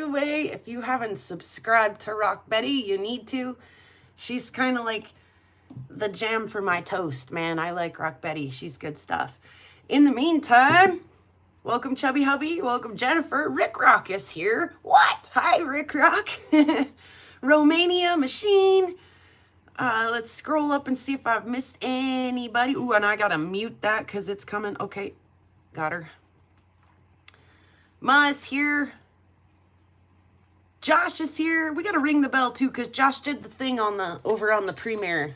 the way, if you haven't subscribed to Rock Betty, you need to. She's kind of like the jam for my toast, man. I like Rock Betty. She's good stuff. In the meantime, welcome Chubby Hubby. Welcome Jennifer. Rick Rock is here. What? Hi, Rick Rock. Romania Machine. Let's scroll up and see if I've missed anybody. Ooh, and I gotta mute that because it's coming. Okay, got her. Ma is here. Josh is here. We gotta ring the bell too because Josh did the thing on the over on the premiere.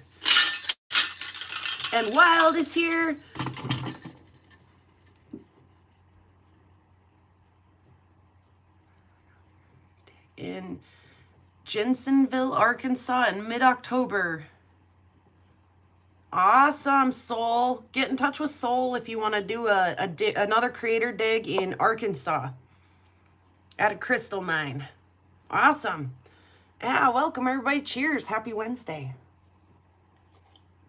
And Wild is here. In Jensenville, Arkansas in mid-October. Awesome, Soul. Get in touch with Soul if you want to do another creator dig in Arkansas at a crystal mine. Awesome. Yeah, welcome everybody. Cheers. Happy Wednesday.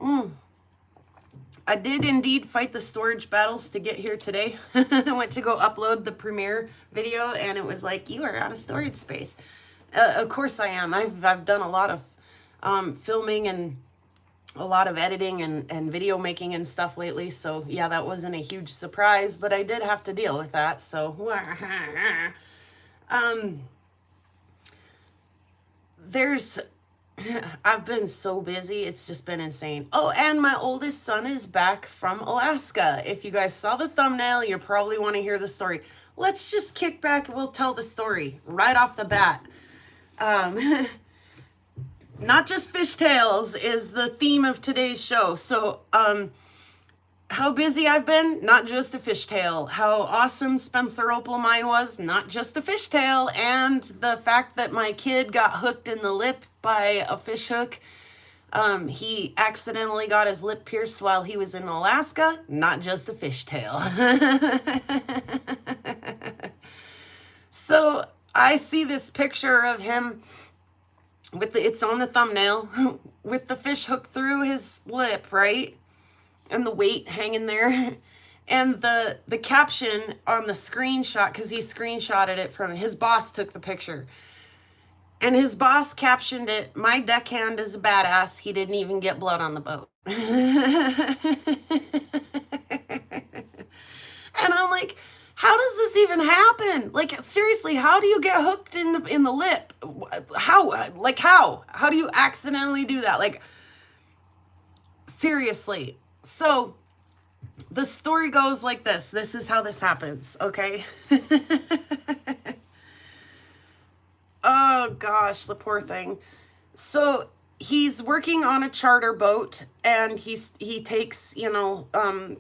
I did indeed fight the storage battles to get here today. I went to go upload the premiere video and it was like, you are out of storage space. Of course I am. I've done a lot of filming and a lot of editing and video making and stuff lately. So yeah, that wasn't a huge surprise, but I did have to deal with that. So I've been so busy. It's just been insane. Oh, and my oldest son is back from Alaska. If you guys saw the thumbnail, you probably want to hear the story. Let's just kick back and we'll tell the story right off the bat. Not just fishtails is the theme of today's show. So, how busy I've been, not just a fishtail. How awesome Spencer Opal mine was, not just a fishtail. And the fact that my kid got hooked in the lip by a fish hook. He accidentally got his lip pierced while he was in Alaska, not just a fishtail. So I see this picture of him with it's on the thumbnail, with the fish hook through his lip, right? And the weight hanging there. And the caption on the screenshot, because he screenshotted it from his boss took the picture. And his boss captioned it, "My deckhand is a badass. He didn't even get blood on the boat." And I'm like, how does this even happen? Like, seriously, how do you get hooked in the lip? How? Like, how? How do you accidentally do that? Like, seriously. So the story goes like this. This is how this happens, okay? Oh gosh, the poor thing. So he's working on a charter boat and he takes,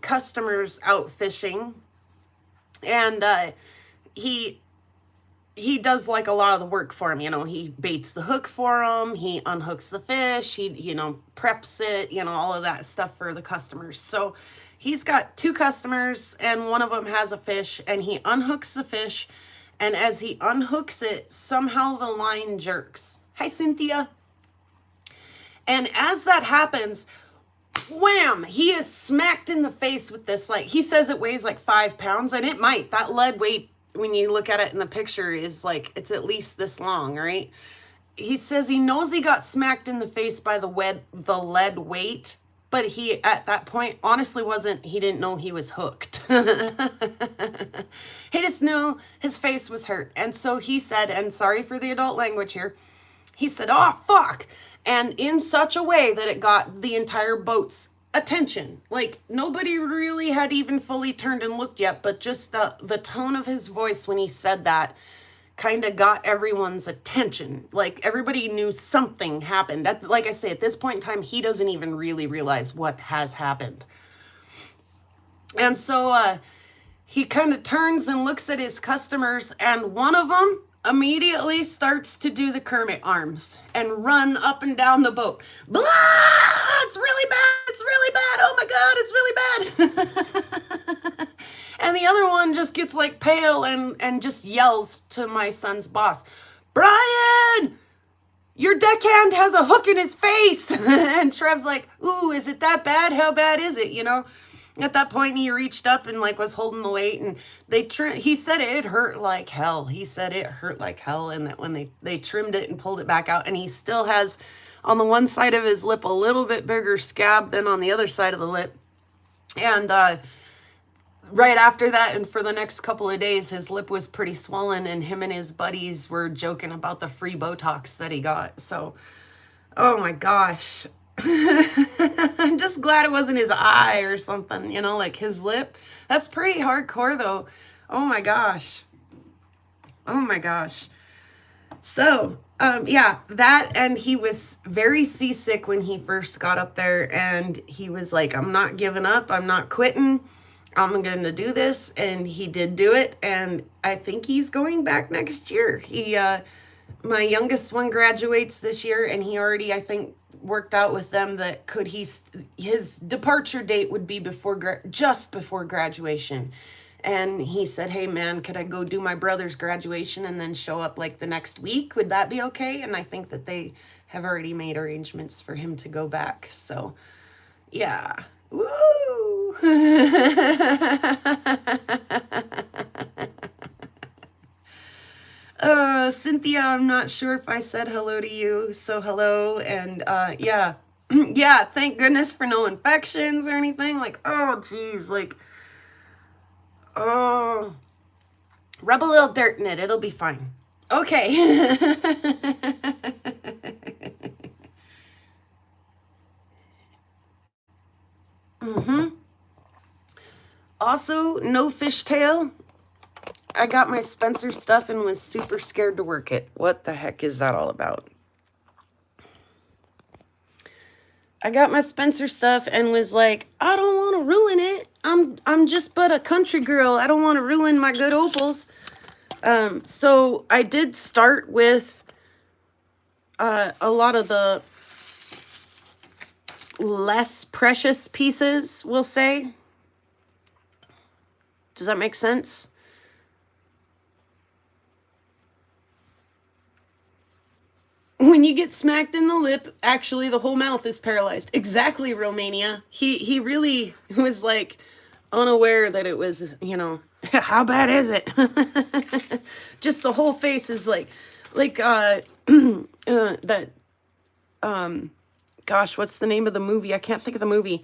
customers out fishing. And he does like a lot of the work for him. He baits the hook for him, he unhooks the fish, he preps it, all of that stuff for the customers. So he's got 2 customers and one of them has a fish and he unhooks the fish. And as he unhooks it, somehow the line jerks. Hi, Cynthia. And as that happens, wham, he is smacked in the face with this, like, he says it weighs like 5 pounds, and it might. That lead weight, when you look at it in the picture, is like, it's at least this long, right? He says he knows he got smacked in the face by the lead weight, but he, at that point, honestly he didn't know he was hooked. He just knew his face was hurt. And so he said, and sorry for the adult language here, he said, "Oh, fuck." And in such a way that it got the entire boat's attention. Like, nobody really had even fully turned and looked yet, but just the tone of his voice when he said that kind of got everyone's attention. Like, everybody knew something happened. Like I say, at this point in time, he doesn't even really realize what has happened. And so he kind of turns and looks at his customers, and one of them immediately starts to do the Kermit arms and run up and down the boat. Blah! It's really bad. It's really bad. Oh my God, it's really bad. And the other one just gets like pale and just yells to my son's boss, "Brian, your deckhand has a hook in his face." And Trev's like, "Ooh, is it that bad? How bad is it?" At that point, he reached up and like was holding the weight, and he said it hurt like hell. He said it hurt like hell, and that when they trimmed it and pulled it back out, and he still has on the one side of his lip a little bit bigger scab than on the other side of the lip. And right after that, and for the next couple of days, his lip was pretty swollen, and him and his buddies were joking about the free Botox that he got. So, oh my gosh. I'm just glad it wasn't his eye or something, like his lip. That's pretty hardcore though. Oh my gosh. Oh my gosh. So, yeah, that, and he was very seasick when he first got up there, and he was like, I'm not giving up. I'm not quitting. I'm going to do this. And he did do it. And I think he's going back next year. My youngest one graduates this year, and he already, I think, worked out with them that his departure date would be just before graduation. And he said, hey man, could I go do my brother's graduation and then show up like the next week? Would that be okay? And I think that they have already made arrangements for him to go back. So yeah. Woo! Cynthia, I'm not sure if I said hello to you. So hello. And yeah. Yeah, thank goodness for no infections or anything. Like, oh geez, like, oh, rub a little dirt in it. It'll be fine. Okay. Also, no fishtail. I got my Spencer stuff and was super scared to work it. What the heck is that all about? I got my Spencer stuff and was like, I don't want to ruin it. I'm just but a country girl. I don't want to ruin my good opals. So I did start with a lot of the less precious pieces, we'll say. Does that make sense? When you get smacked in the lip, actually the whole mouth is paralyzed. Exactly, Romania. He really was like unaware that it was, how bad is it? Just the whole face is like that gosh, what's the name of the movie? I can't think of the movie.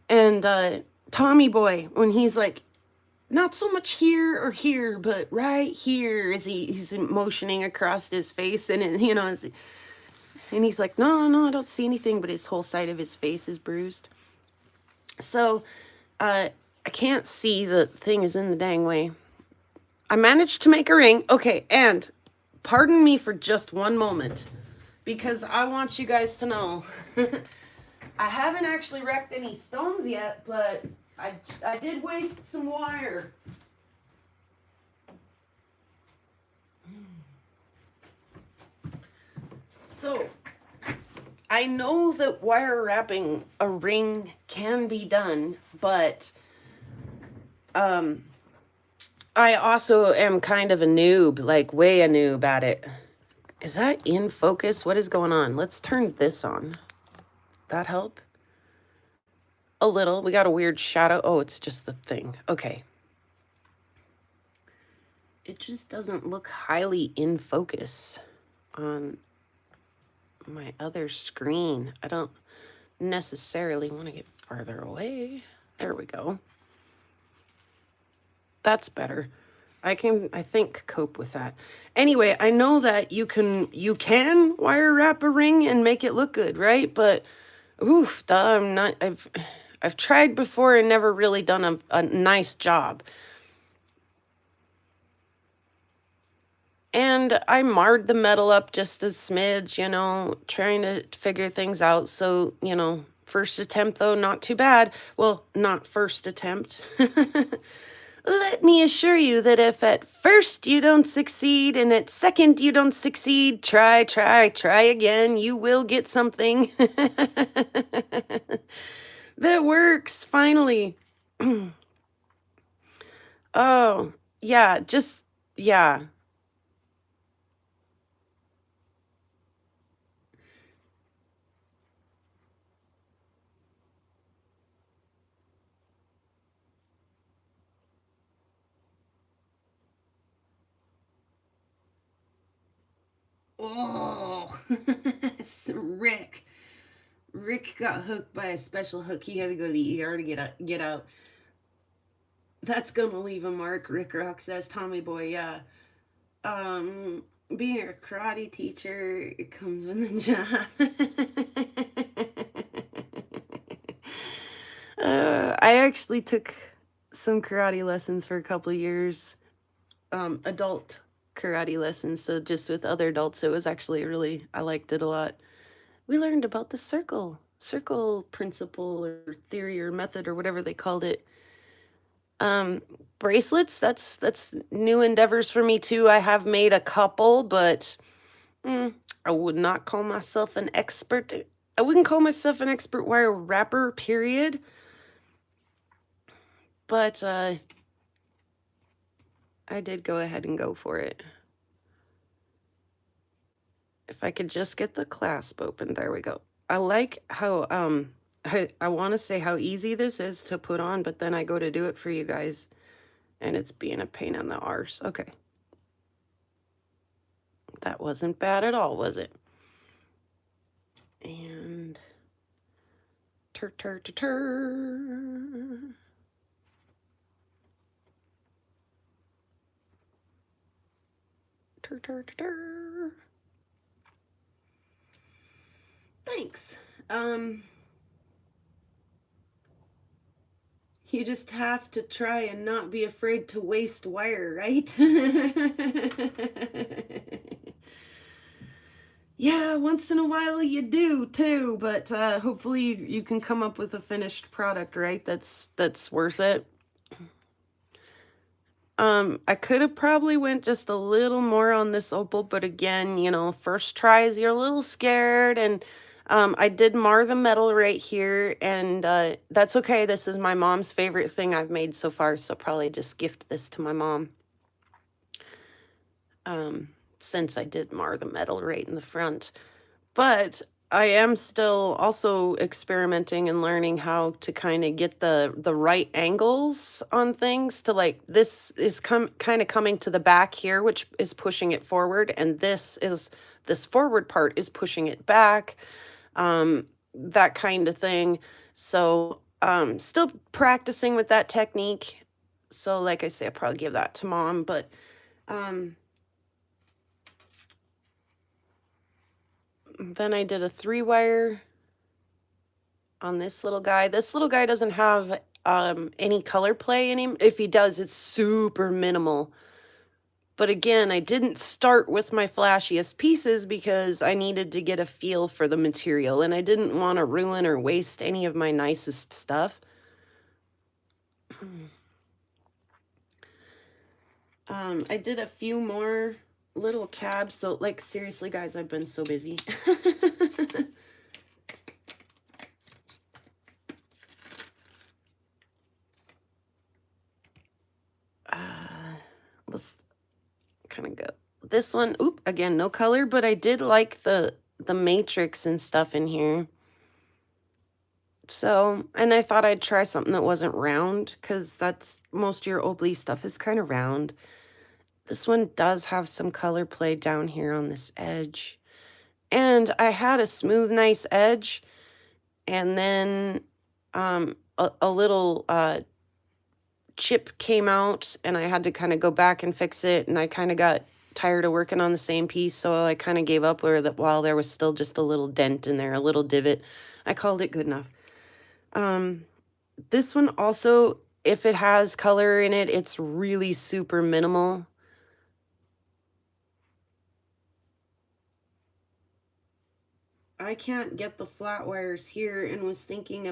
And Tommy Boy, when he's like, not so much here or here, but right here, as he's motioning across his face, and and he's like, no, I don't see anything, but his whole side of his face is bruised. So I can't see, the thing is in the dang way. I managed to make a ring. Okay, and pardon me for just one moment, because I want you guys to know I haven't actually wrecked any stones yet, but I did waste some wire. So, I know that wire wrapping a ring can be done, but I also am kind of a noob, like way a noob at it. Is that in focus? What is going on? Let's turn this on. That help? A little. We got a weird shadow. Oh, it's just the thing. Okay. It just doesn't look highly in focus on my other screen. I don't necessarily want to get farther away. There we go. That's better. I think, cope with that. Anyway, I know that you can wire wrap a ring and make it look good, right? But oof, I've tried before and never really done a nice job. And I marred the metal up just a smidge, trying to figure things out. So, first attempt, though, not too bad. Well, not first attempt. Let me assure you that if at first you don't succeed and at second you don't succeed, try again. You will get something that works, finally. Oh, yeah, yeah. Oh, Rick. Rick got hooked by a special hook. He had to go to the ER to get out. That's gonna leave a mark. Rick Rock says, Tommy Boy, yeah. Being a karate teacher, it comes with a job. I actually took some karate lessons for a couple of years. Adult karate lessons, so just with other adults. It was actually really, I liked it a lot. We learned about the circle principle or theory or method or whatever they called it. Bracelets, that's new endeavors for me too. I have made a couple, but I would not call myself an expert. I wouldn't call myself an expert wire wrapper, period. But I did go ahead and go for it. If I could just get the clasp open, there we go. I like how I want to say how easy this is to put on, but then I go to do it for you guys and it's being a pain in the arse. Okay. That wasn't bad at all, was it? And tur. Thanks. You just have to try and not be afraid to waste wire, right? Yeah, once in a while you do too, but hopefully you can come up with a finished product, right? That's worth it. I could have probably went just a little more on this opal, but again, you know, first tries, you're a little scared, and I did mar the metal right here, and that's okay. This is my mom's favorite thing I've made so far, so probably just gift this to my mom. Since I did mar the metal right in the front. But I am still also experimenting and learning how to kind of get the right angles on things to, like, this is kind of coming to the back here, which is pushing it forward, and this forward part is pushing it back, that kind of thing. So still practicing with that technique. So like I say, I'll probably give that to mom, but then I did a 3-wire on this little guy. This little guy doesn't have any color play in him. If he does, it's super minimal. But again, I didn't start with my flashiest pieces because I needed to get a feel for the material, and I didn't want to ruin or waste any of my nicest stuff. I did a few more little cabs. So, like, seriously, guys, I've been so busy. Let's kind of go this one. Oop, again, no color, but I did like the matrix and stuff in here. So, and I thought I'd try something that wasn't round, because that's most of your Obley stuff is kind of round. This one does have some color play down here on this edge. And I had a smooth, nice edge, and then a little chip came out, and I had to kind of go back and fix it, and I kind of got tired of working on the same piece, so I kind of gave up while there was still just a little dent in there, a little divot. I called it good enough. This one also, if it has color in it, it's really super minimal. I can't get the flat wires here, and was thinking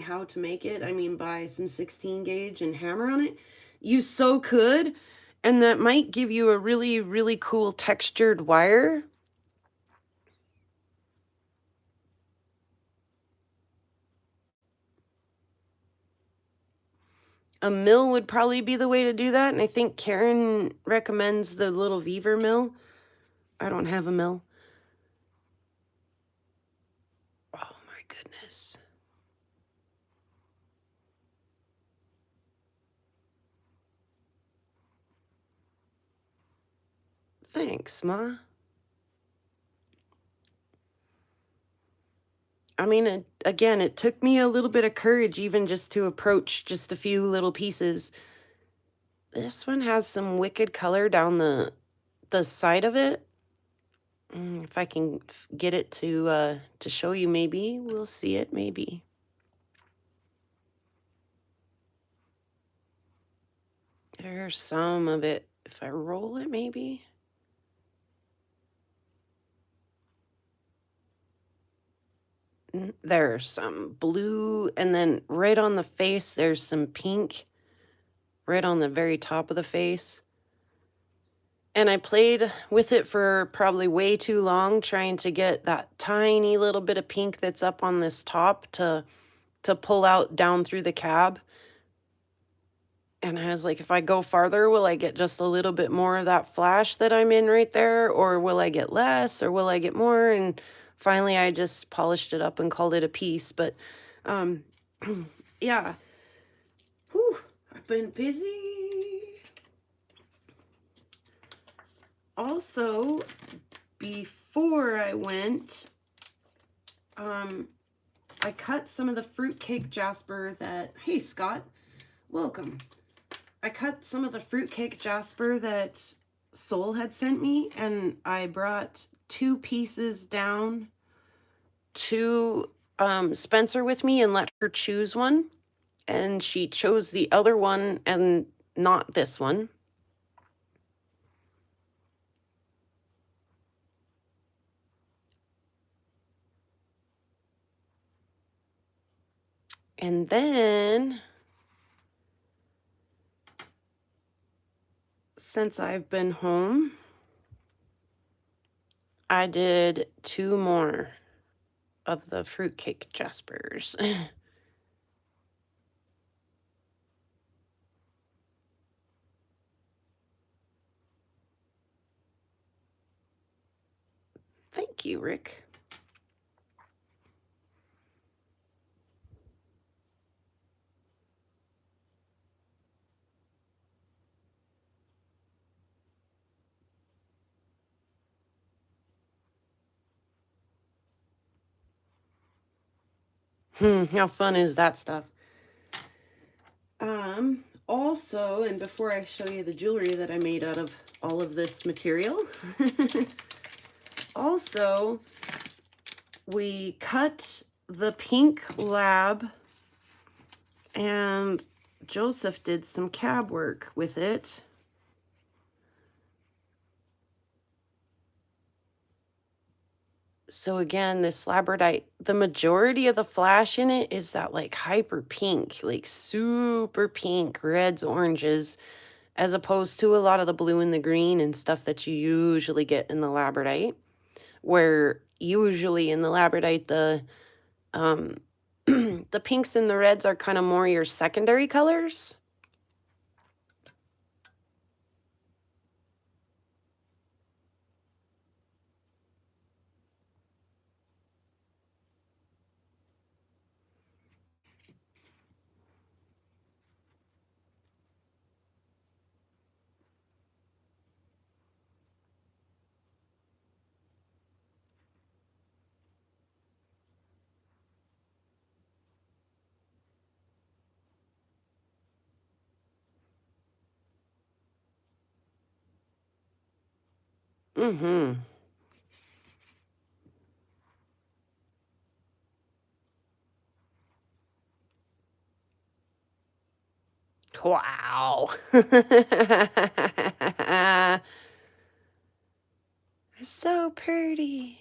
how to make it. I mean, buy some 16 gauge and hammer on it. You so could, and that might give you a really, really cool textured wire. A mill would probably be the way to do that, and I think Karen recommends the little Weaver mill. I don't have a mill. Oh my goodness. Thanks, Ma. I mean, again, it took me a little bit of courage even just to approach just a few little pieces. This one has some wicked color down the side of it. If I can get it to show you, maybe we'll see it, maybe. There's some of it. If I roll it, maybe. There's some blue, and then right on the face, there's some pink, right on the very top of the face. And I played with it for probably way too long, trying to get that tiny little bit of pink that's up on this top to pull out down through the cab. And I was like, if I go farther, will I get just a little bit more of that flash that I'm in right there? Or will I get less? Or will I get more? And finally, I just polished it up and called it a piece. But yeah. Whew, I've been busy. Also, before I went, I cut some of the fruitcake jasper that, hey Scott, welcome. I cut some of the fruitcake jasper that Soul had sent me, and I brought 2 pieces down to Spencer with me and let her choose one. And she chose the other one and not this one. And then, since I've been home, I did 2 more of the fruitcake jaspers. Thank you, Rick. How fun is that stuff? Also, and before I show you the jewelry that I made out of all of this material, also, we cut the pink lab, and Joseph did some cab work with it. So again, this labradite, the majority of the flash in it is that like hyper pink, like super pink, reds, oranges, as opposed to a lot of the blue and the green and stuff that you usually get in the labradite, where usually in the labradite, the the pinks and the reds are kind of more your secondary colors. Mm-hmm. Wow. So pretty.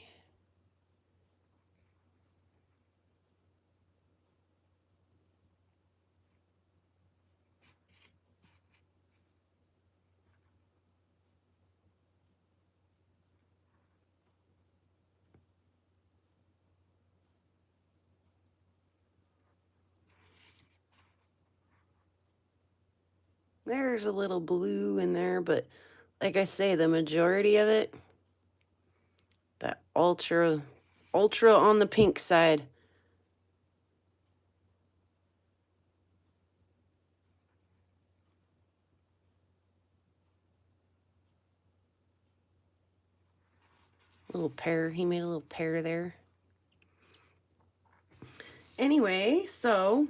There's a little blue in there, but like I say, the majority of it, that ultra on the pink side. Little pear. He made a little pear there. Anyway, so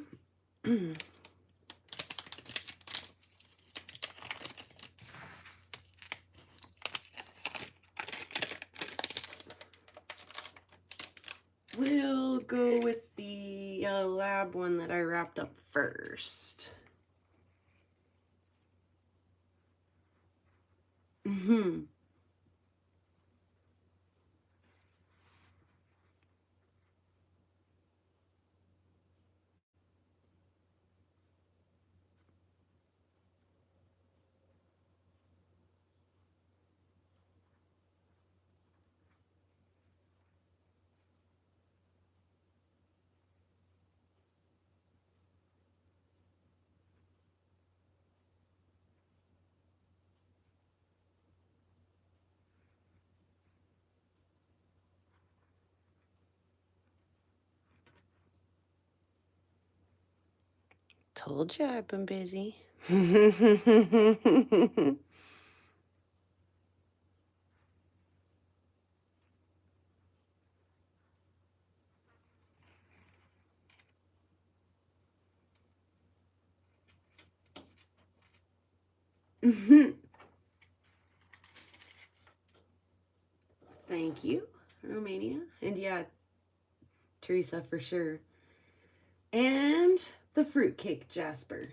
we'll go with the lab one that I wrapped up first. Told you I've been busy. Thank you, Romania. And yeah, Teresa for sure. And the fruitcake Jasper.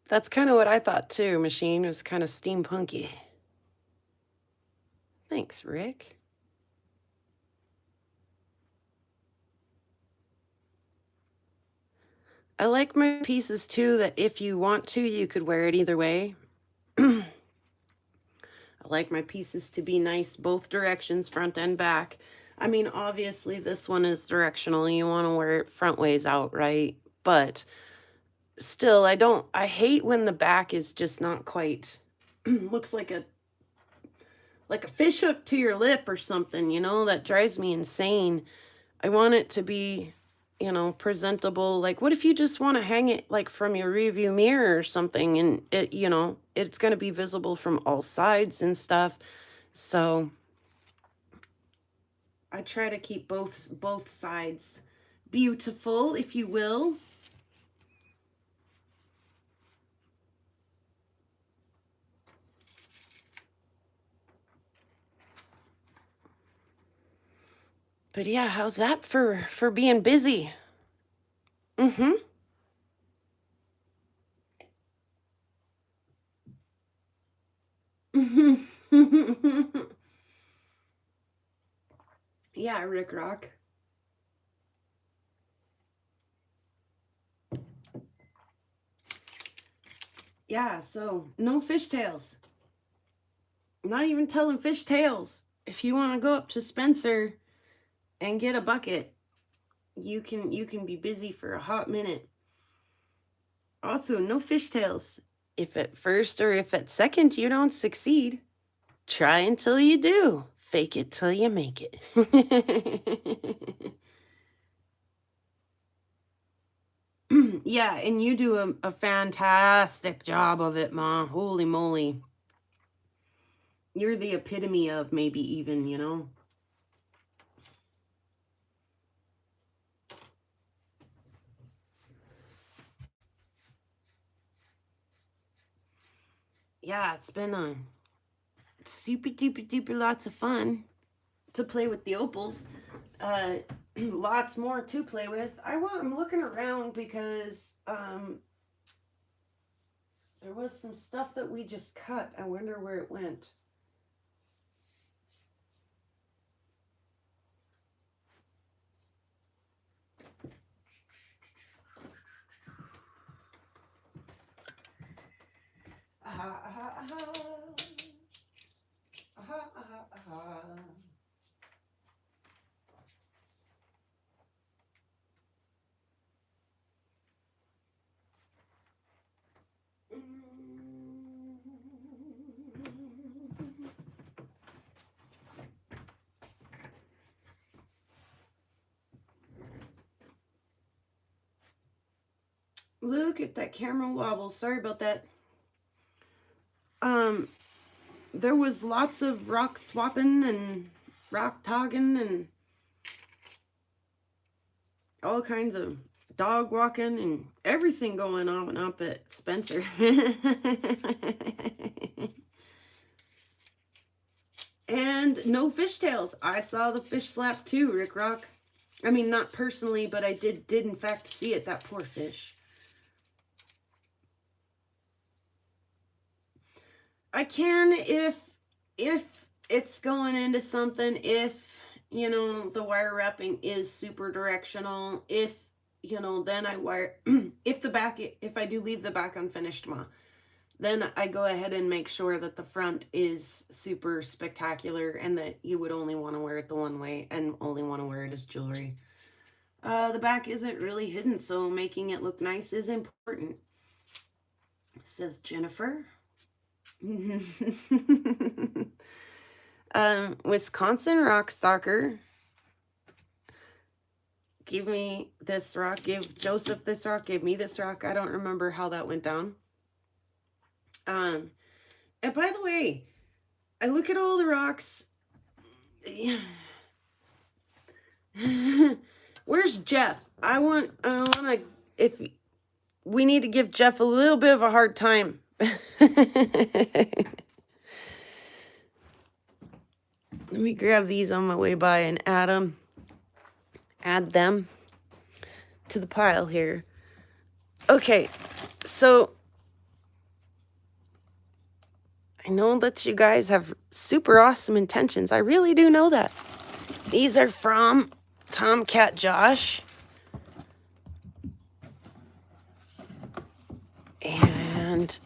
That's kind of what I thought too. Machine was kind of steampunky. Thanks, Rick. I like my pieces too that if you want to, you could wear it either way. I like my pieces to be nice both directions, front and back. I mean, obviously this one is directional. You want to wear it front ways out, right? But still, I hate when the back is just not quite, looks like a fish hook to your lip or something, you know, that drives me insane. I want it to be, you know, presentable. Like, what if you just want to hang it like from your rearview mirror or something and it, you know, it's going to be visible from all sides and stuff. So I try to keep both sides beautiful, if you will. But yeah, how's that for being busy? Mm-hmm. Yeah, Rick Rock. Yeah, so no fishtails. Not even telling fishtails. If you want to go up to Spencer and get a bucket, you can be busy for a hot minute. Also, no fishtails. If at first or if at second you don't succeed, try until you do. Fake it till you make it. Yeah, and you do a fantastic job of it, Ma. Holy moly. You're the epitome of maybe even, you know. Yeah, it's been super duper duper lots of fun to play with the opals. Lots more to play with. I'm looking around because there was some stuff that we just cut. I wonder where it went. aha, aha, aha. Aha, aha, aha. Look at that camera wobble. Sorry about that. There was lots of rock swapping and rock togging and all kinds of dog walking and everything going on up at Spencer. And no fishtails. I saw the fish slap too, Rick Rock. I mean, not personally, but I did in fact see it. That poor fish. I can if it's going into something, if, you know, the wire wrapping is super directional, if, you know, then I wire, if I do leave the back unfinished, then I go ahead and make sure that the front is super spectacular and that you would only want to wear it the one way and only want to wear it as jewelry. The back isn't really hidden, so making it look nice is important, says Jennifer. Wisconsin rock stalker. Give me this rock. Give Joseph this rock. Give me this rock. I don't remember how that went down. And by the way, I look at all the rocks. Where's Jeff? I want to, if we need to give Jeff a little bit of a hard time. Let me grab these on my way by and add them to the pile here. Okay, so I know that you guys have super awesome intentions. I really do know that. These are from Tomcat Josh. And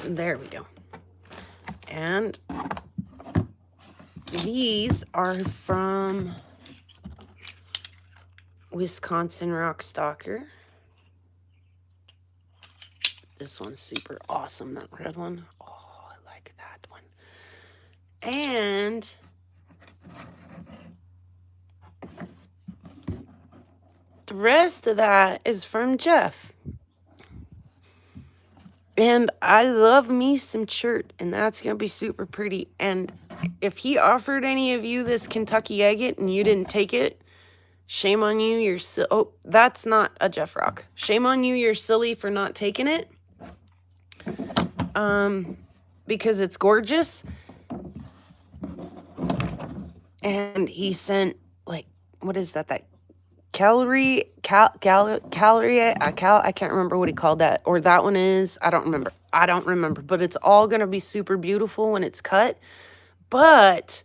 there we go. And these are from Wisconsin Rock Stalker. This one's super awesome, that red one. Oh, I like that one. And the rest of that is from Jeff. And I love me some chert, and that's going to be super pretty. And if he offered any of you this Kentucky agate and you didn't take it, shame on you. You're oh, that's not a Jeff Rock. Shame on you. You're silly for not taking it. Because it's gorgeous. And he sent, like, what is that? That calorie, I can't remember what he called that. Or that one is, I don't remember. But it's all going to be super beautiful when it's cut. But,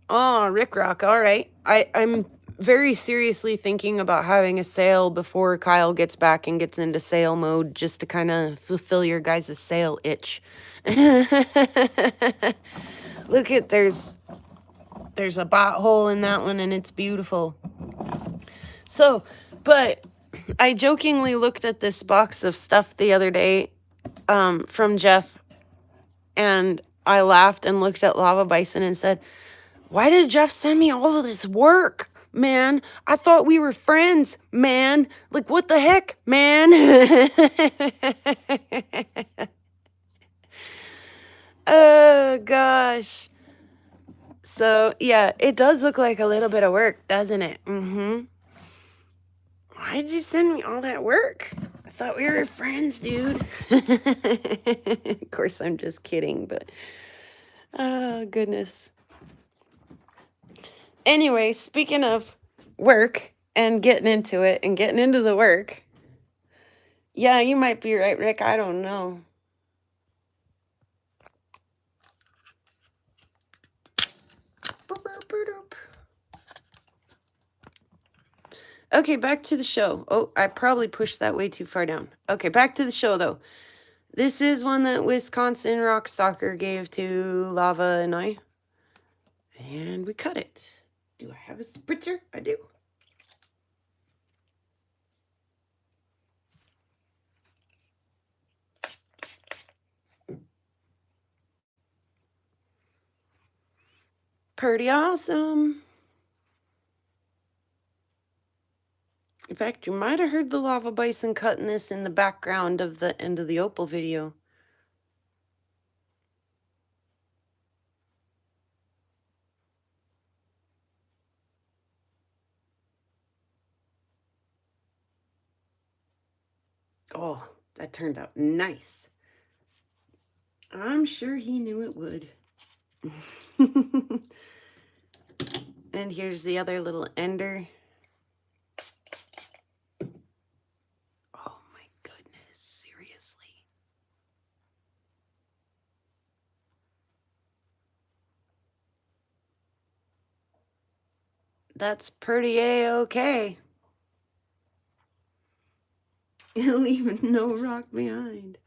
oh, Rick Rock, all right. I'm very seriously thinking about having a sale before Kyle gets back and gets into sale mode, just to kind of fulfill your guys' sale itch. Look at, there's a bot hole in that one, and it's beautiful. So, but I jokingly looked at this box of stuff the other day from Jeff, and I laughed and looked at Lava Bison and said, why did Jeff send me all of this work, man? I thought we were friends, man. Like, what the heck, man? Oh, gosh. So, yeah, it does look like a little bit of work, doesn't it? Mm-hmm. Why did you send me all that work? I thought we were friends, dude. Of course, I'm just kidding, but... oh, goodness. Anyway, speaking of work and getting into it and getting into the work... yeah, you might be right, Rick. I don't know. Okay, back to the show. Oh, I probably pushed that way too far down. Okay, back to the show, though. This is one that Wisconsin Rockstalker gave to Lava and I. And we cut it. Do I have a spritzer? I do. Pretty awesome. In fact, you might have heard the lava bison cutting this in the background of the end of the opal video. Oh, that turned out nice. I'm sure he knew it would. And here's the other little ender. Oh my goodness, seriously. That's pretty A-okay. Leaving no rock behind.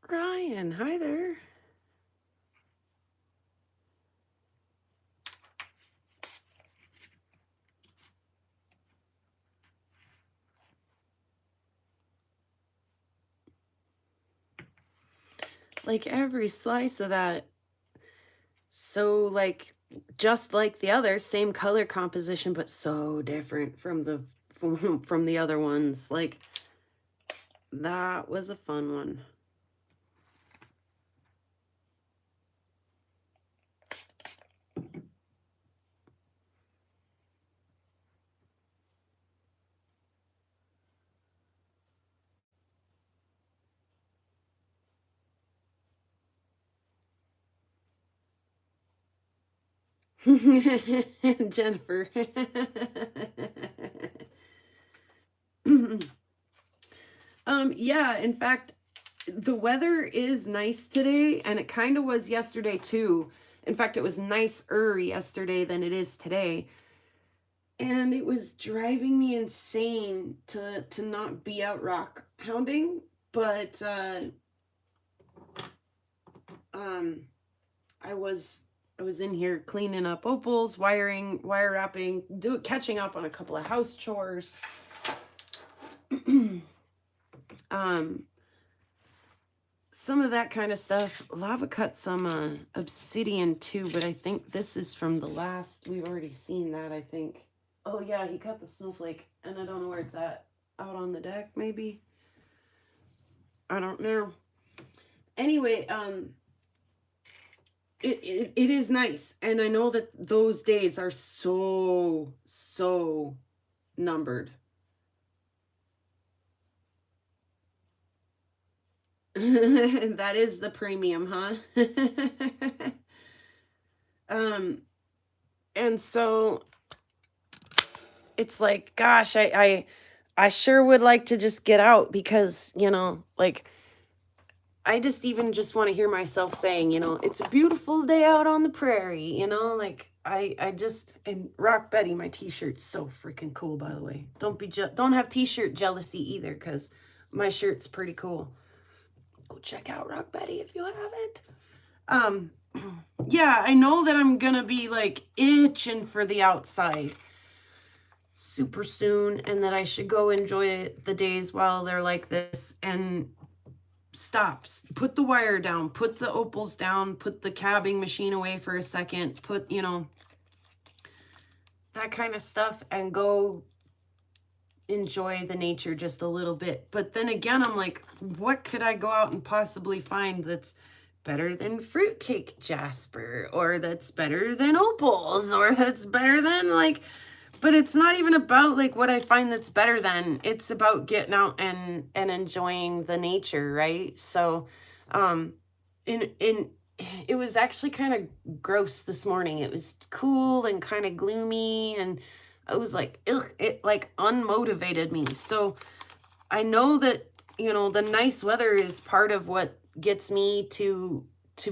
Ryan, hi there. Like every slice of that, so like just like the other, same color composition, but so different from the from the other ones. Like that was a fun one. Jennifer. Yeah, in fact, the weather is nice today, and it kind of was yesterday too. In fact, it was nicer yesterday than it is today. And it was driving me insane to not be out rock hounding, but I was in here cleaning up opals, wire wrapping, catching up on a couple of house chores. Some of that kind of stuff. Lava cut some obsidian too, but I think this is from the last. We've already seen that, I think. Oh yeah, he cut the snowflake, and I don't know where it's at. Out on the deck, maybe? I don't know. Anyway, it is nice, and I know that those days are so numbered. That is the premium, huh? And so it's like, gosh, I sure would like to just get out, because, you know, like, I just want to hear myself saying, you know, it's a beautiful day out on the prairie, you know, like and Rock Betty, my t-shirt's so freaking cool, by the way. Don't have t-shirt jealousy either, because my shirt's pretty cool. Go check out Rock Betty if you haven't. Yeah, I know that I'm gonna be like itching for the outside super soon, and that I should go enjoy the days while they're like this, and put the wire down, put the opals down, put the cabbing machine away for a second, put, you know, that kind of stuff, and go enjoy the nature just a little bit. But then again, I'm like, what could I go out and possibly find that's better than fruitcake jasper, or that's better than opals, or that's better than, like, but it's not even about like what I find that's better than. It's about getting out and enjoying the nature, right? So in it was actually kind of gross this morning. It was cool and kind of gloomy, and I was like, ugh, it like unmotivated me. So I know that, the nice weather is part of what gets me to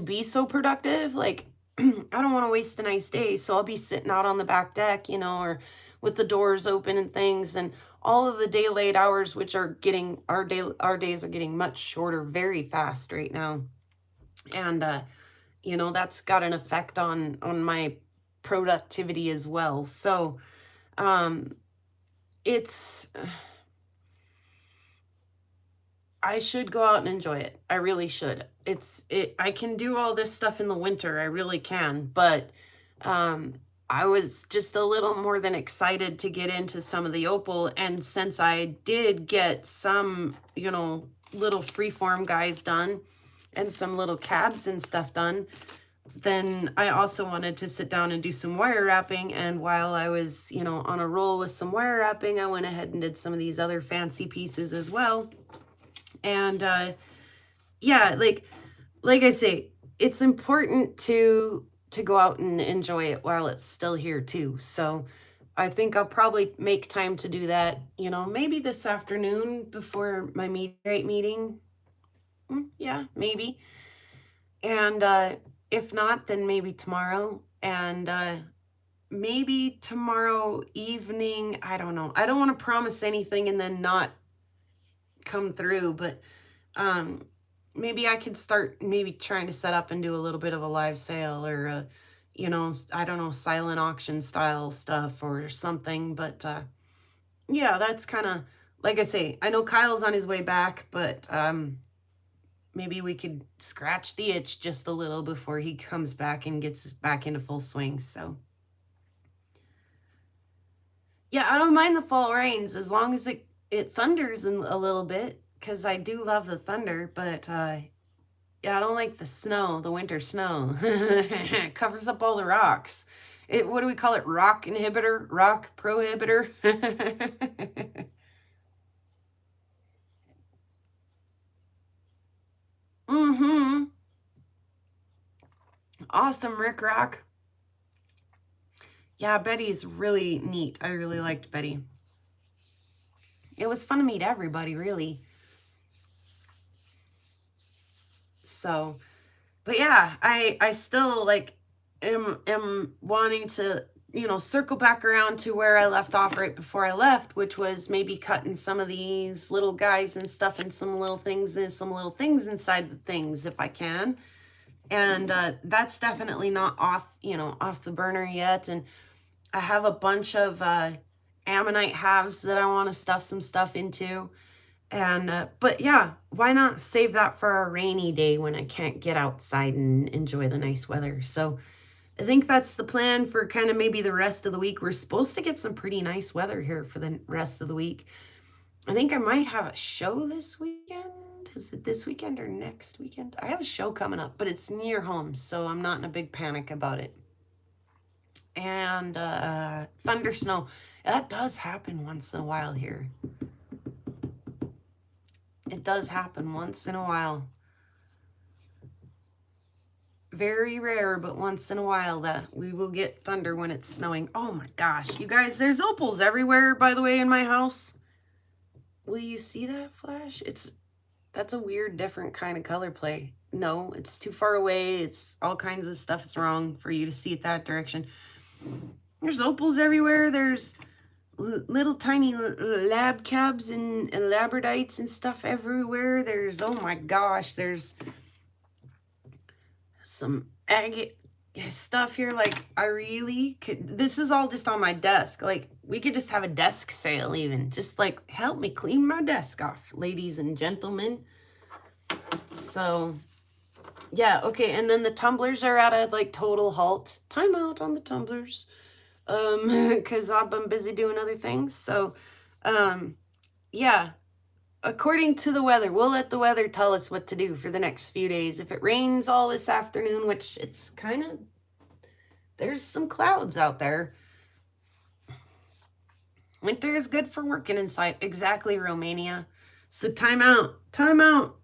be so productive. Like I don't want to waste a nice day, so I'll be sitting out on the back deck, or with the doors open and things, and all of the daylight hours, which are getting our days are getting much shorter very fast right now. And that's got an effect on my productivity as well. So um it's I should go out and enjoy it. I really should. I can do all this stuff in the winter. I really can. But um I was just a little more than excited to get into some of the opal. And since I did get some, little freeform guys done and some little cabs and stuff done, then I also wanted to sit down and do some wire wrapping. And while I was, on a roll with some wire wrapping, I went ahead and did some of these other fancy pieces as well. And yeah, like I say, it's important to go out and enjoy it while it's still here too. So I think I'll probably make time to do that, maybe this afternoon before my great meeting. Yeah, maybe. And if not, then maybe tomorrow. And maybe tomorrow evening. I don't know. I don't want to promise anything and then not come through, but maybe I could start maybe trying to set up and do a little bit of a live sale, or I don't know, silent auction style stuff or something. But yeah, that's kind of, like I say, I know Kyle's on his way back, but maybe we could scratch the itch just a little before he comes back and gets back into full swing. So yeah, I don't mind the fall rains as long as it thunders a little bit, because I do love the thunder. But yeah, I don't like the snow, the winter snow. It covers up all the rocks. What do we call it? Rock inhibitor? Rock prohibitor? Mm-hmm. Awesome, Rick Rock. Yeah, Betty's really neat. I really liked Betty. It was fun to meet everybody, really. So, but yeah, I still like am wanting to, circle back around to where I left off right before I left, which was maybe cutting some of these little guys and stuff and some little things inside the things if I can. And that's definitely not off, off the burner yet. And I have a bunch of ammonite halves that I want to stuff some stuff into. And but yeah, why not save that for a rainy day when I can't get outside and enjoy the nice weather? So I think that's the plan for kind of maybe the rest of the week. We're supposed to get some pretty nice weather here for the rest of the week. I think I might have a show this weekend. Is it this weekend or next weekend? I have a show coming up, but it's near home, so I'm not in a big panic about it. And thunder snow. That does happen once in a while here. It does happen once in a while. Very rare, but once in a while that we will get thunder when it's snowing. Oh my gosh, you guys, there's opals everywhere, by the way, in my house. Will you see that flash? That's a weird, different kind of color play. No, it's too far away. It's all kinds of stuff is wrong for you to see it that direction. There's opals everywhere. There's little tiny lab cabs and labradites and stuff everywhere. There's, oh my gosh, there's some agate stuff here. Like, I really could, this is all just on my desk. Like, we could just have a desk sale even. Just like, help me clean my desk off, ladies and gentlemen. So yeah, okay. And then the tumblers are at a like total halt. Time out on the tumblers. Because I've been busy doing other things. So yeah, according to the weather, we'll let the weather tell us what to do for the next few days. If it rains all this afternoon, which it's kind of, there's some clouds out there. Winter is good for working inside. Exactly, Romania. So time out. Time out.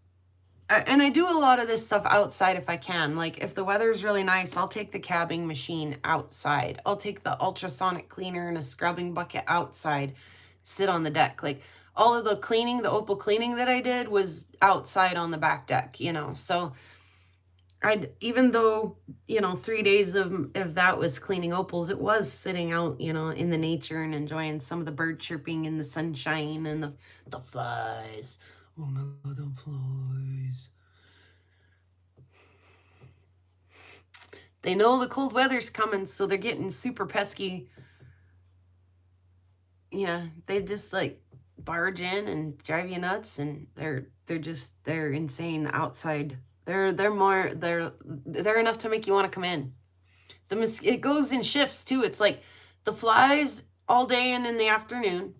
And I do a lot of this stuff outside if I can. Like if the weather's really nice, I'll take the cabbing machine outside. I'll take the ultrasonic cleaner and a scrubbing bucket outside, sit on the deck. Like all of the cleaning, the opal cleaning that I did was outside on the back deck, you know. So I'd, even though, you know, 3 days of that was cleaning opals, it was sitting out, you know, in the nature and enjoying some of the bird chirping in the sunshine and the flies. Oh my God, the flies. They know the cold weather's coming, so they're getting super pesky. Yeah, they just like barge in and drive you nuts, and they're insane outside. They're enough to make you want to come in. It goes in shifts too. It's like the flies all day and in the afternoon,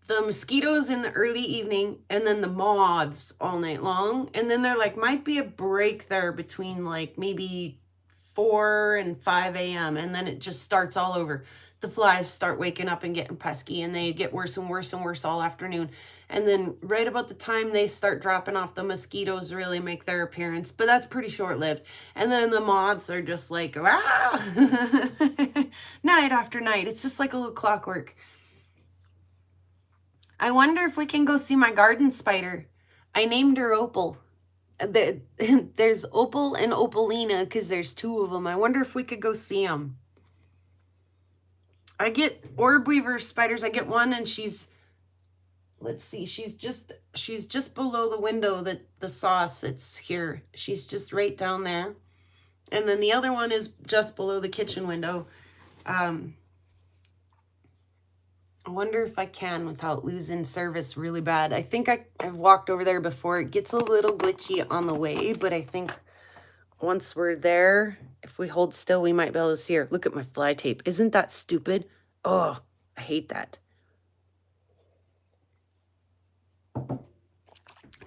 the mosquitoes in the early evening, and then the moths all night long. And then there like might be a break there between like maybe 4 and 5 a.m. and then it just starts all over. The flies start waking up and getting pesky, and they get worse and worse and worse all afternoon. And then right about the time they start dropping off, the mosquitoes really make their appearance, but that's pretty short-lived. And then the moths are just like, ah, night after night. It's just like a little clockwork. I wonder if we can go see my garden spider. I named her Opal. There's Opal and Opalina because there's 2 of them. I wonder if we could go see them. I get orb weaver spiders. I get one, and she's, let's see, she's just below the window that the sauce it's here. She's just right down there. And then the other one is just below the kitchen window. I wonder if I can without losing service really bad. I think I've walked over there before. It gets a little glitchy on the way, but I think once we're there, if we hold still, we might be able to see her. Look at my fly tape. Isn't that stupid? Oh, I hate that.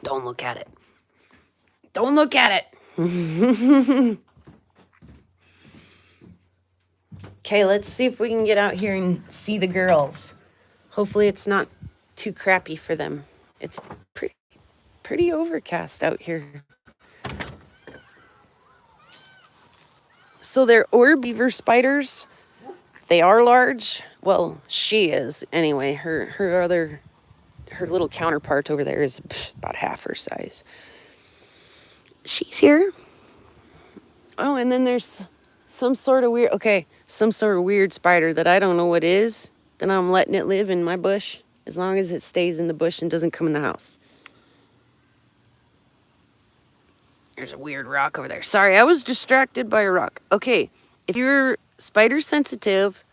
Don't look at it. Don't look at it. Okay, let's see if we can get out here and see the girls. Hopefully it's not too crappy for them. It's pretty overcast out here. So they're orb weaver spiders. They are large. Well, she is anyway. Her little counterpart over there is about half her size. She's here. Oh, and then there's some sort of weird spider that I don't know what is. Then I'm letting it live in my bush as long as it stays in the bush and doesn't come in the house. There's a weird rock over there. Sorry, I was distracted by a rock. Okay, if you're spider sensitive,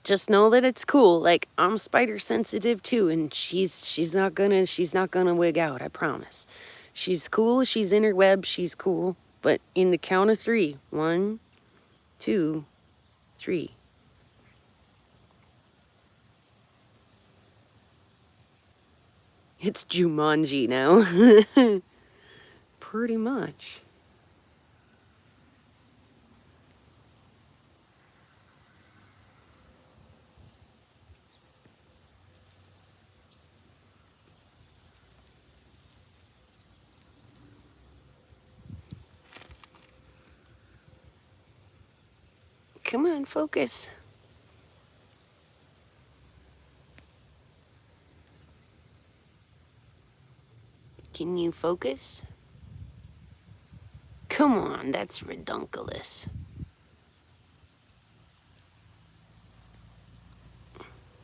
just know that it's cool. Like, I'm spider sensitive too, and she's not gonna wig out, I promise. She's cool, she's in her web, she's cool. But in the count of 3, 1, 2, 3. It's Jumanji now. Pretty much. Come on, focus. Can you focus? Come on, that's redunculous.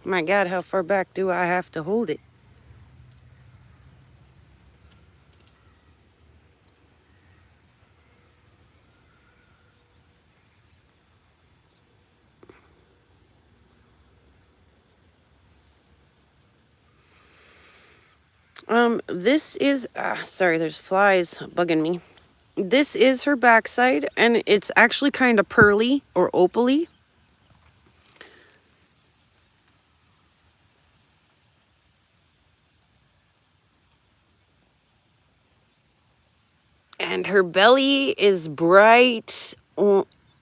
My God, how far back do I have to hold it? This is, sorry, there's flies bugging me. This is her backside, and it's actually kind of pearly or opally. And her belly is bright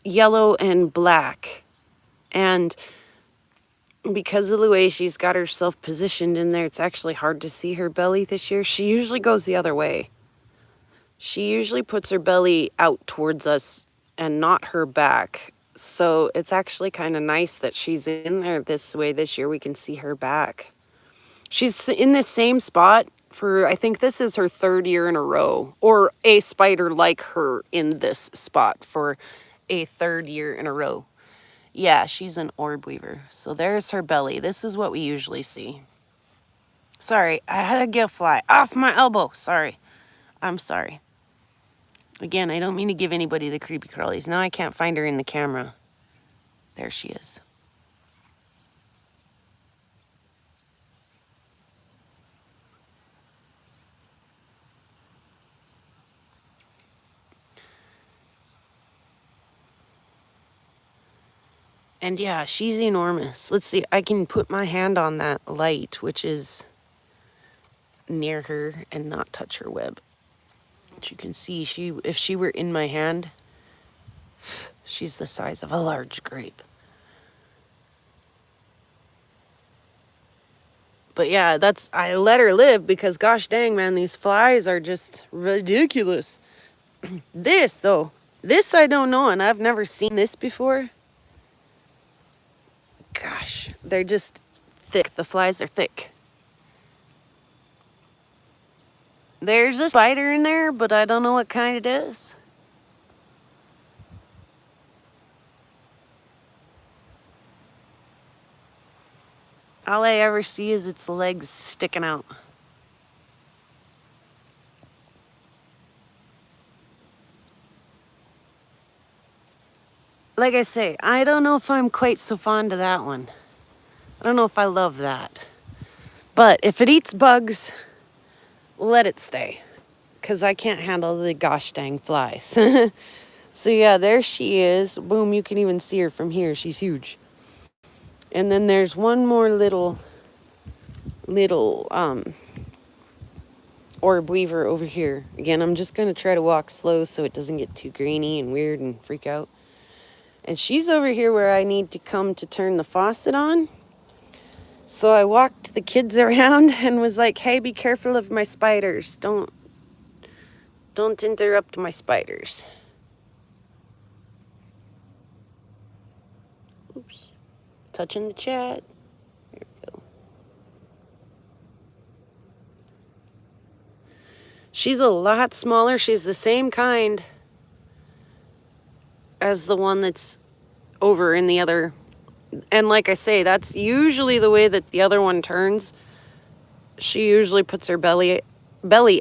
yellow and black. And because of the way she's got herself positioned in there, it's actually hard to see her belly this year. She usually goes the other way. She usually puts her belly out towards us and not her back. So it's actually kind of nice that she's in there this way this year. We can see her back. She's in this same spot for, I think this is her 3rd year in a row, or a spider like her in this spot for a 3rd year in a row. Yeah, she's an orb weaver. So there's her belly. This is what we usually see. Sorry, I had a gift fly off my elbow. Sorry. I'm sorry. Again, I don't mean to give anybody the creepy crawlies. Now I can't find her in the camera. There she is. And yeah, she's enormous. Let's see, I can put my hand on that light, which is near her, and not touch her web. But you can see, if she were in my hand, she's the size of a large grape. But yeah, I let her live because gosh dang, man, these flies are just ridiculous. This, though, this I don't know, and I've never seen this before. Gosh, they're just thick. The flies are thick. There's a spider in there, but I don't know what kind it is. All I ever see is its legs sticking out. Like I say, I don't know if I'm quite so fond of that one. I don't know if I love that. But if it eats bugs, let it stay. Because I can't handle the gosh dang flies. So yeah, there she is. Boom, you can even see her from here. She's huge. And then there's one more little orb weaver over here. Again, I'm just going to try to walk slow so it doesn't get too grainy and weird and freak out. And she's over here where I need to come to turn the faucet on. So I walked the kids around and was like, hey, be careful of my spiders. Don't interrupt my spiders. Oops. Touching the chat. There we go. She's a lot smaller. She's the same kind as the one that's over in the other. And like I say, that's usually the way that the other one turns. She usually puts her belly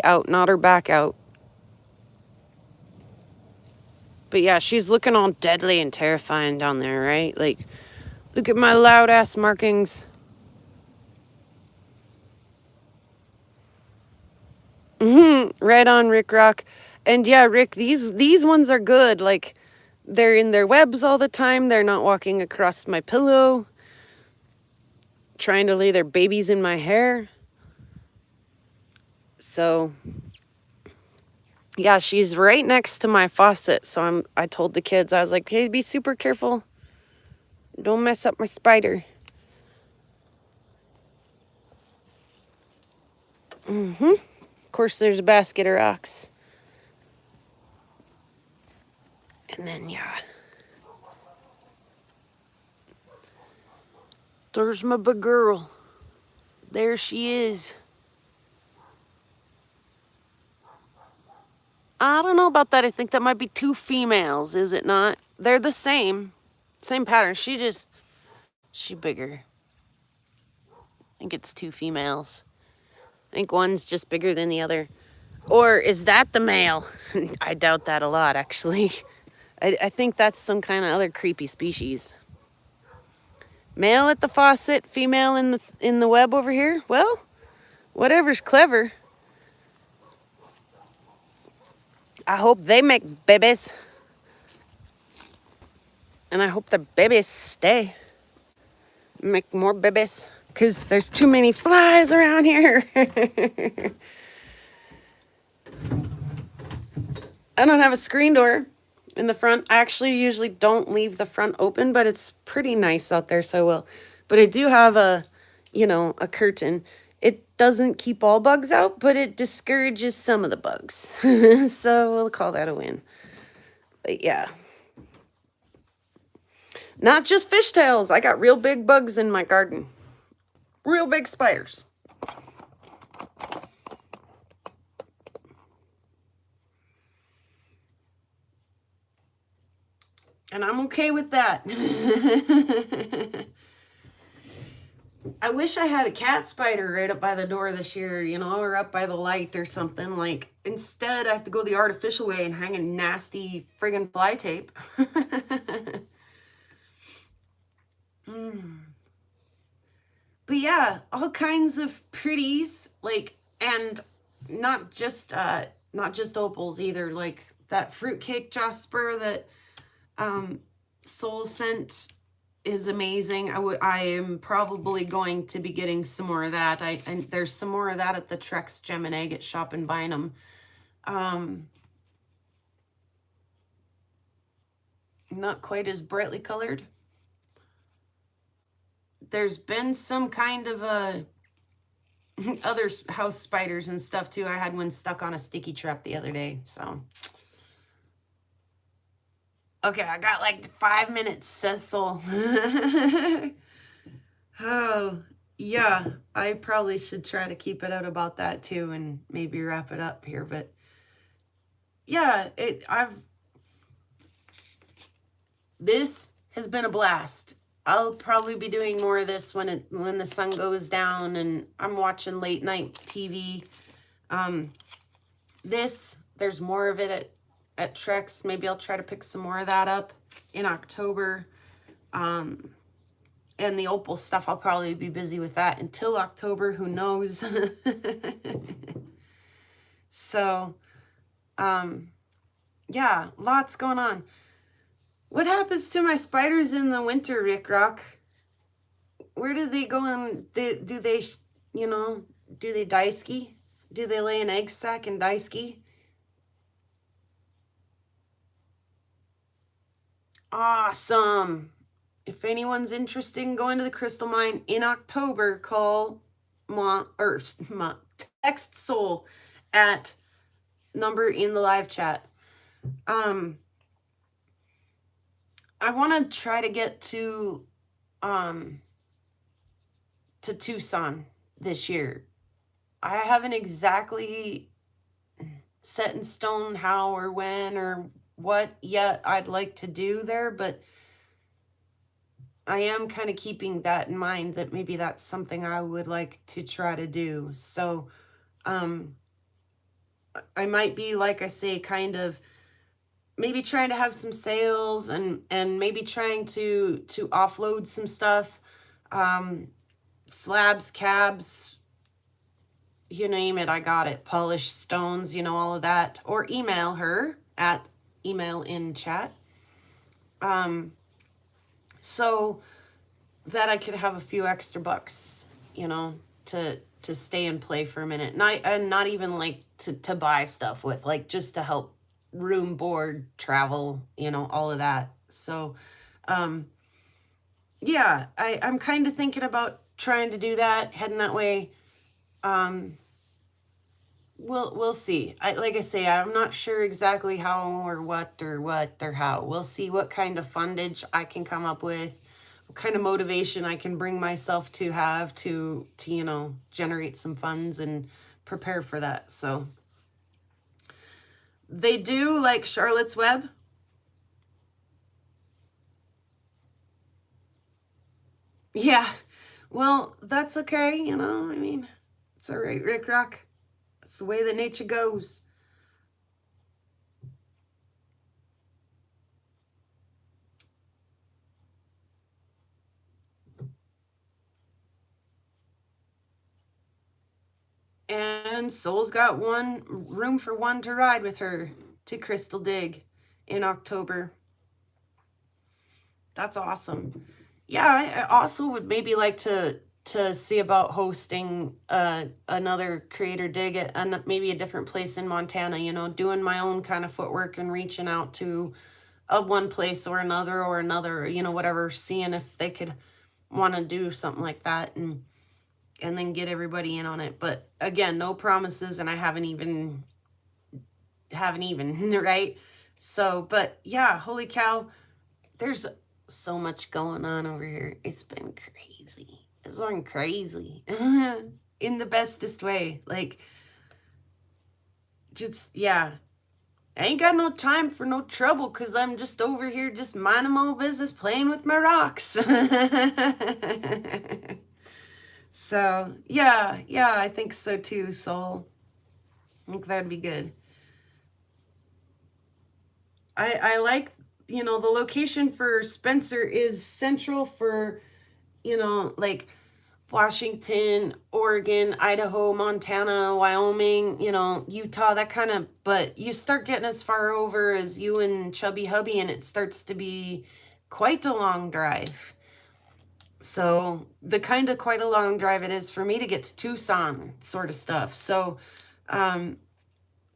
out, not her back out. But yeah, she's looking all deadly and terrifying down there, right? Like, look at my loud ass markings. Right on, Rick Rock. And yeah, Rick, these ones are good. Like, they're in their webs all the time. They're not walking across my pillow, trying to lay their babies in my hair. So, yeah, she's right next to my faucet. So I told the kids, I was like, hey, be super careful. Don't mess up my spider. Of course, there's a basket of rocks. And then, yeah. There's my big girl. There she is. I don't know about that. I think that might be 2 females, is it not? They're the same. Same pattern. She bigger. I think it's 2 females. I think one's just bigger than the other. Or is that the male? I doubt that a lot, actually. I think that's some kind of other creepy species. Male at the faucet, female in the web over here. Well, whatever's clever. I hope they make babies. And I hope the babies stay. Make more babies. Because there's too many flies around here. I don't have a screen door in the front. I actually usually don't leave the front open, but it's pretty nice out there, so I will. But I do have a, a curtain. It doesn't keep all bugs out, but it discourages some of the bugs. So we'll call that a win. But yeah. Not just fishtails. I got real big bugs in my garden. Real big spiders. And I'm okay with that. I wish I had a cat spider right up by the door this year, or up by the light or something. Like, instead, I have to go the artificial way and hang a nasty friggin' fly tape. But yeah, all kinds of pretties, like, and not just opals either. Like that fruitcake jasper that Soul sent is amazing. I am probably going to be getting some more of that. And there's some more of that at the Trex Gem and Agate shop in Bynum. Not quite as brightly colored. There's been some kind of other house spiders and stuff too. I had one stuck on a sticky trap the other day, so. Okay, I got like 5 minutes, says Soul. Oh, yeah, I probably should try to keep it out about that too and maybe wrap it up here, but yeah, this has been a blast. I'll probably be doing more of this when the sun goes down and I'm watching late night TV. There's more of it at Trex. Maybe I'll try to pick some more of that up in October. And the opal stuff, I'll probably be busy with that until October. Who knows? So, yeah, lots going on. What happens to my spiders in the winter, Rick Rock? Where do they go and do they die ski? Do they lay an egg sack and die ski? Awesome. If anyone's interested in going to the crystal mine in October, text Soul at number in the live chat. I want to try to get to Tucson this year. I haven't exactly set in stone how or when or what yet I'd like to do there, but I am kind of keeping that in mind that maybe that's something I would like to try to do. So I might be, like I say, kind of maybe trying to have some sales and maybe trying to offload some stuff, slabs, cabs, you name it, I got it, polished stones, all of that, or email her at email in chat, so that I could have a few extra bucks, to stay and play for a minute, and not even like to buy stuff with, like just to help room, board, travel, all of that. So yeah, I'm kind of thinking about trying to do that, heading that way. We'll see. Like I say, I'm not sure exactly how or what or how. We'll see what kind of fundage I can come up with, what kind of motivation I can bring myself to have to generate some funds and prepare for that. So they do like Charlotte's Web. Yeah, well, that's okay, it's all right, Rick Rock. It's the way that nature goes. And Soul's got room for one to ride with her to Crystal Dig in October. That's awesome. Yeah, I also would maybe like to see about hosting another creator dig at maybe a different place in Montana, doing my own kind of footwork and reaching out to one place or another, whatever, seeing if they could want to do something like that and then get everybody in on it. But again, no promises, and I haven't even right? So, but yeah, holy cow, there's so much going on over here. It's been crazy. It's been crazy. In the bestest way. Like, just, yeah. I ain't got no time for no trouble because I'm just over here just minding my own business, playing with my rocks. So, yeah, I think so too, Soul. I think that'd be good. I like, the location for Spencer is central for, like Washington, Oregon, Idaho, Montana, Wyoming, Utah, that kind of, but you start getting as far over as you and Chubby Hubby, and it starts to be quite a long drive. So the kind of quite a long drive it is for me to get to Tucson sort of stuff. So,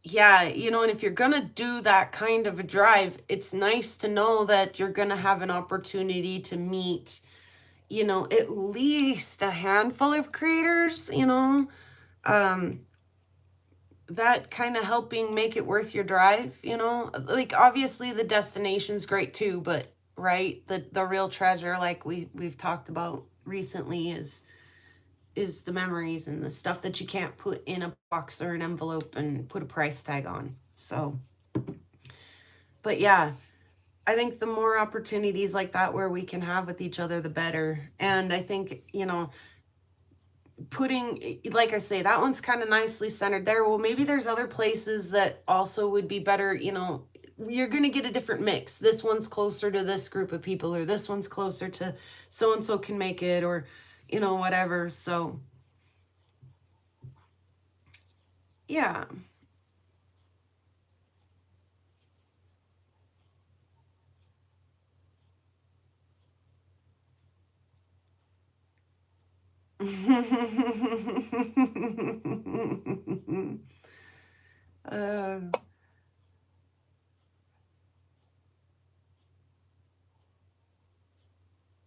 yeah, and if you're going to do that kind of a drive, it's nice to know that you're going to have an opportunity to meet, at least a handful of creators, that kind of helping make it worth your drive, like obviously the destination's great too, but right, the real treasure, like we've talked about recently, is the memories and the stuff that you can't put in a box or an envelope and put a price tag on. So, but yeah, I think the more opportunities like that where we can have with each other, the better. And I think, putting, like I say, that one's kind of nicely centered there. Well, maybe there's other places that also would be better, you're going to get a different mix. This one's closer to this group of people, or this one's closer to so-and-so can make it, or, whatever. So, yeah. uh,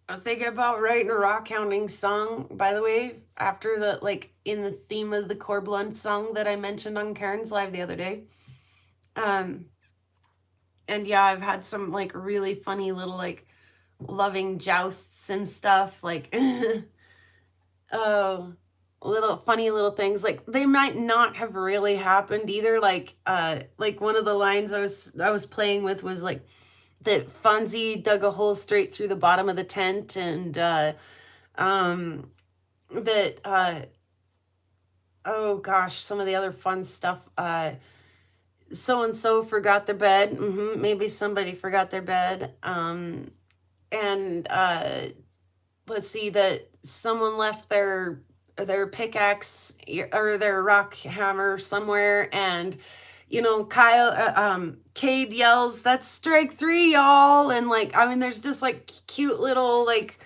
I'm thinking about writing a rock hounding song, by the way, after the, like, in the theme of the Core Blunt song that I mentioned on Karen's Live the other day. And yeah, I've had some, like, really funny little, like, loving jousts and stuff, like, oh, little funny little things. Like, they might not have really happened either. Like one of the lines I was playing with was, like, that Fonzie dug a hole straight through the bottom of the tent, and that oh gosh, some of the other fun stuff. So and so forgot their bed. Maybe somebody forgot their bed. And let's see, that someone left their pickaxe or their rock hammer somewhere, and Cade yells, "That's strike 3, y'all!" And, like, I mean, there's just, like, cute little, like,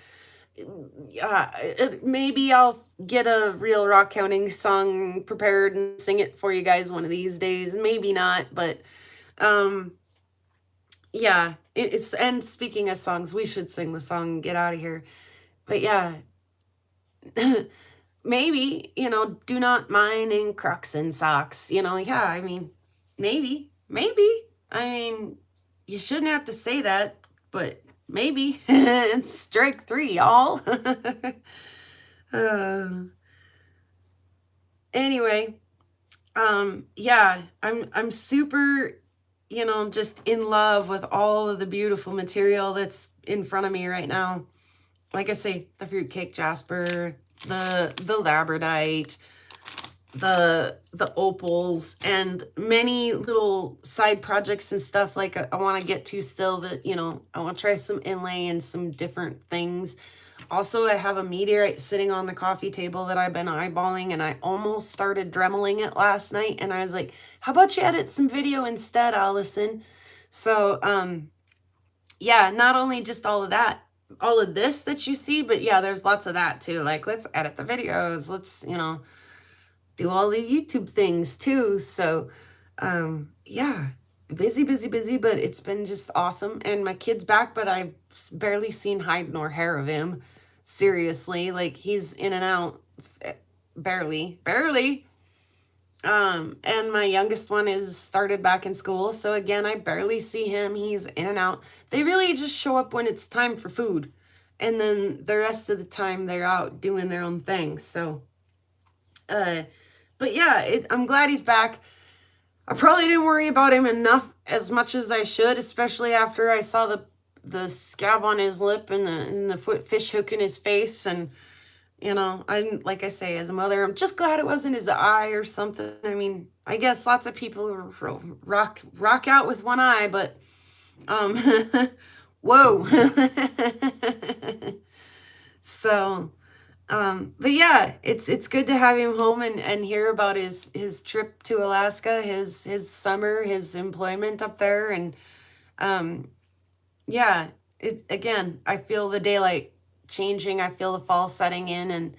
maybe I'll get a real rock counting song prepared and sing it for you guys one of these days. Maybe not, but yeah, it's, and speaking of songs, we should sing the song and get out of here. But yeah, maybe, do not mine in Crocs and socks, yeah, I mean, maybe, I mean, you shouldn't have to say that, but maybe. It's strike 3, y'all. Anyway, yeah, I'm super, just in love with all of the beautiful material that's in front of me right now. Like I say, the fruitcake jasper, the labradite, the opals, and many little side projects and stuff, like I want to get to still, that I want to try some inlay and some different things. Also, I have a meteorite sitting on the coffee table that I've been eyeballing, and I almost started dremeling it last night, and I was like, how about you edit some video instead, Allison? So yeah, not only just all of that, all of this that you see, but yeah, there's lots of that too. Like, let's edit the videos, let's do all the YouTube things too. So yeah, busy, but it's been just awesome. And my kid's back, but I've barely seen hide nor hair of him. seriously. Like, he's in and out barely. And my youngest one is started back in school. So again, I barely see him. He's in and out. They really just show up when it's time for food. And then the rest of the time they're out doing their own thing. So, but yeah, I'm glad he's back. I probably didn't worry about him as much as I should, especially after I saw the scab on his lip and the fish hook in his face. And, you know, like I say, as a mother, I'm just glad it wasn't his eye or something. I mean, I guess lots of people rock out with one eye, but, whoa. So, but yeah, it's good to have him home and hear about his trip to Alaska, his summer, his employment up there. And, yeah, again, I feel the daylight changing. I feel the fall setting in, and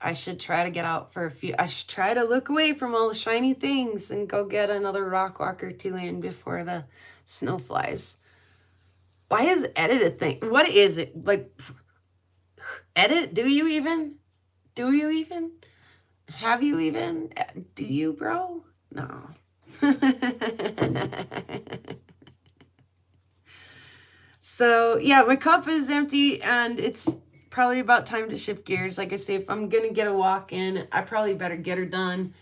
I should try to get out for I should try to look away from all the shiny things and go get another rock walk or two in before the snow flies. Why is edit a thing? What is it? Like, edit? Do you even? Have you even? Do you, bro? No. So yeah, my cup is empty, and it's probably about time to shift gears. Like I say, if I'm gonna get a walk in, I probably better get her done.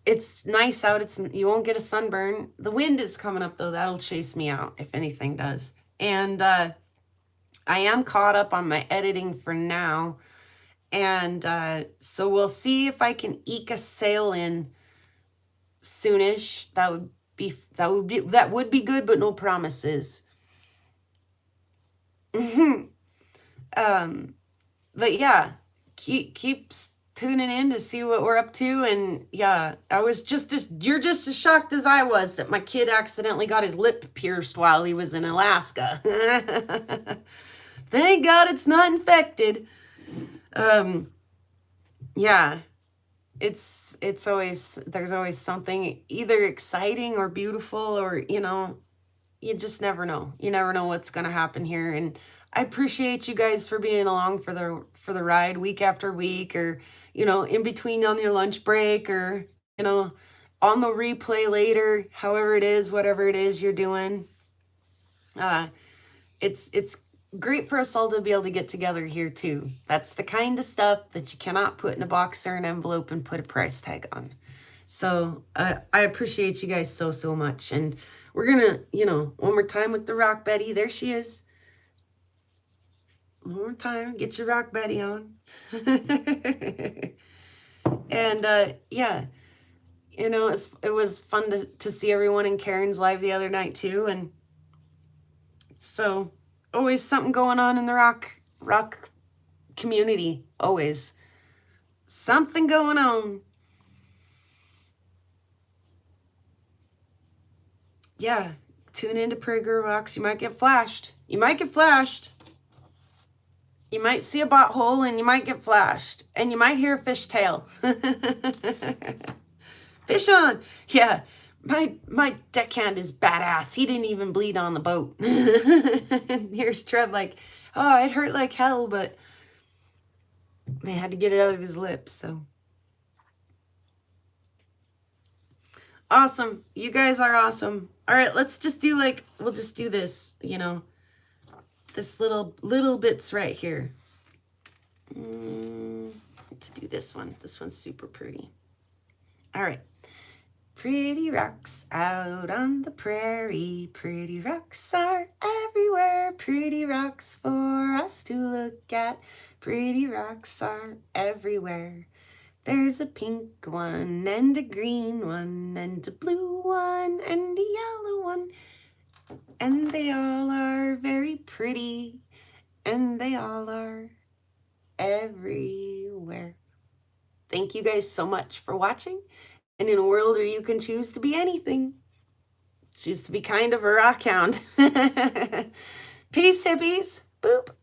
It's nice out. You won't get a sunburn. The wind is coming up though. That'll chase me out if anything does. And I am caught up on my editing for now. And so we'll see if I can eke a sale in soonish. That would be good, but no promises. But yeah, keep tuning in to see what we're up to. And yeah, you're just as shocked as I was that my kid accidentally got his lip pierced while he was in Alaska. Thank God it's not infected. Yeah, there's always something either exciting or beautiful, or, you know, you just never know. You never know what's going to happen here. And I appreciate you guys for being along for the ride week after week, or, you know, in between on your lunch break, or, you know, on the replay later, however it is, whatever it is you're doing. It's great for us all to be able to get together here too. That's the kind of stuff that you cannot put in a box or an envelope and put a price tag on. So I appreciate you guys so much. And we're gonna, you know, one more time with the Rock Betty. There she is. One more time, get your Rock Betty on. And yeah, you know, it was fun to see everyone in Karen's live the other night too. And so always something going on in the rock community. Always something going on. Yeah, tune into Prairie Girl Rocks. You might get flashed. You might see a butthole and you might get flashed. And you might hear a fishtail. Fish on. Yeah, my deckhand is badass. He didn't even bleed on the boat. Here's Trev like, oh, it hurt like hell, but they had to get it out of his lips, so. Awesome. You guys are awesome. All right, let's just do we'll just do this, you know, this little bits right here. Let's do this one. This one's super pretty. All right. Pretty rocks out on the prairie. Pretty rocks are everywhere. Pretty rocks for us to look at. Pretty rocks are everywhere. There's a pink one, and a green one, and a blue one, and a yellow one. And they all are very pretty, and they all are everywhere. Thank you guys so much for watching. And in a world where you can choose to be anything, choose to be kind of a rock hound. Peace, hippies. Boop.